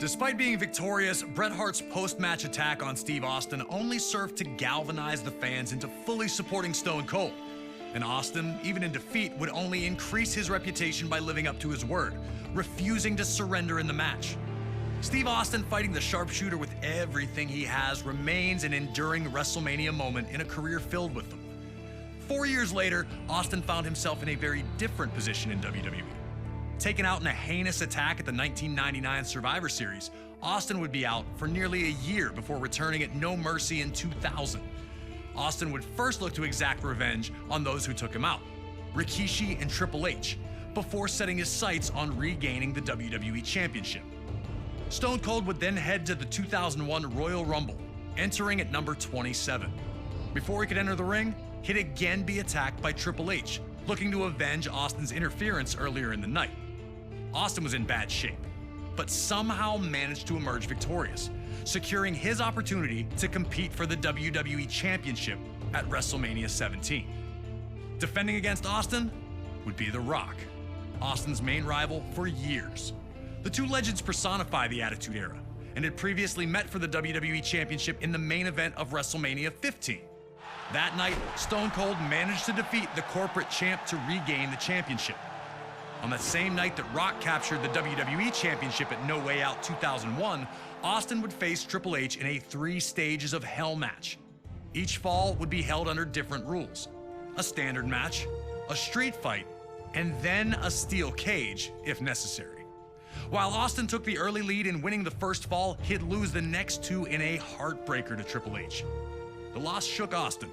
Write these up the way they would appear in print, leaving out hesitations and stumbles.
Despite being victorious, Bret Hart's post-match attack on Steve Austin only served to galvanize the fans into fully supporting Stone Cold. And Austin, even in defeat, would only increase his reputation by living up to his word, refusing to surrender in the match. Steve Austin fighting the sharpshooter with everything he has remains an enduring WrestleMania moment in a career filled with them. 4 years later, Austin found himself in a very different position in WWE. Taken out in a heinous attack at the 1999 Survivor Series, Austin would be out for nearly a year before returning at No Mercy in 2000. Austin would first look to exact revenge on those who took him out, Rikishi and Triple H, before setting his sights on regaining the WWE Championship. Stone Cold would then head to the 2001 Royal Rumble, entering at number 27. Before he could enter the ring, he'd again be attacked by Triple H, looking to avenge Austin's interference earlier in the night. Austin was in bad shape, but somehow managed to emerge victorious, securing his opportunity to compete for the WWE Championship at WrestleMania 17. Defending against Austin would be The Rock, Austin's main rival for years. The two legends personify the Attitude Era and had previously met for the WWE Championship in the main event of WrestleMania 15. That night, Stone Cold managed to defeat the corporate champ to regain the championship. On that same night that Rock captured the WWE Championship at No Way Out 2001, Austin would face Triple H in a 3 stages of hell match. Each fall would be held under different rules: a standard match, a street fight, and then a steel cage if necessary. While Austin took the early lead in winning the first fall, he'd lose the next 2 in a heartbreaker to Triple H. The loss shook Austin,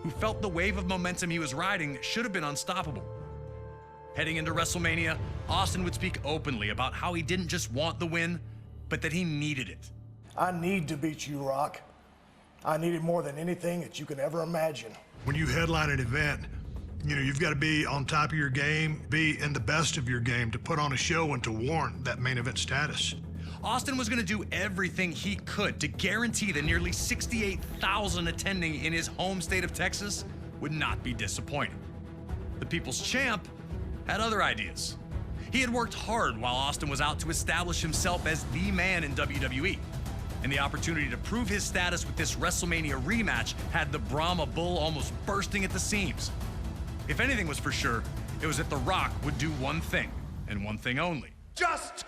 who felt the wave of momentum he was riding should have been unstoppable. Heading into WrestleMania, Austin would speak openly about how he didn't just want the win, but that he needed it. I need to beat you, Rock. I need it more than anything that you can ever imagine. When you headline an event, you've got to be on top of your game, be in the best of your game to put on a show and to warrant that main event status. Austin was going to do everything he could to guarantee the nearly 68,000 attending in his home state of Texas would not be disappointed. The People's Champ had other ideas. He had worked hard while Austin was out to establish himself as the man in WWE, and the opportunity to prove his status with this WrestleMania rematch had the Brahma Bull almost bursting at the seams. If anything was for sure, it was that The Rock would do one thing, and one thing only. Just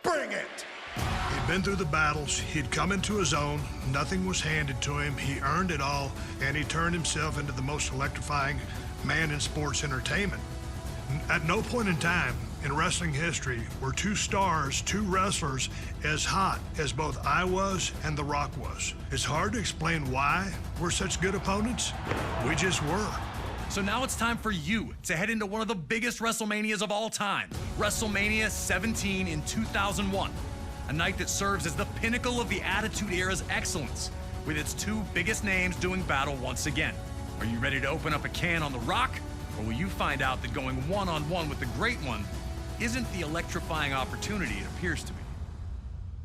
bring it! He'd been through the battles, he'd come into his own, nothing was handed to him, he earned it all, and he turned himself into the most electrifying man in sports entertainment. At no point in time in wrestling history were 2 stars, 2 wrestlers, as hot as both I was and The Rock was. It's hard to explain why we're such good opponents. We just were. So now it's time for you to head into one of the biggest WrestleManias of all time, WrestleMania 17 in 2001, a night that serves as the pinnacle of the Attitude Era's excellence, with its 2 biggest names doing battle once again. Are you ready to open up a can on The Rock? Or will you find out that going one-on-one with the Great One isn't the electrifying opportunity it appears to be?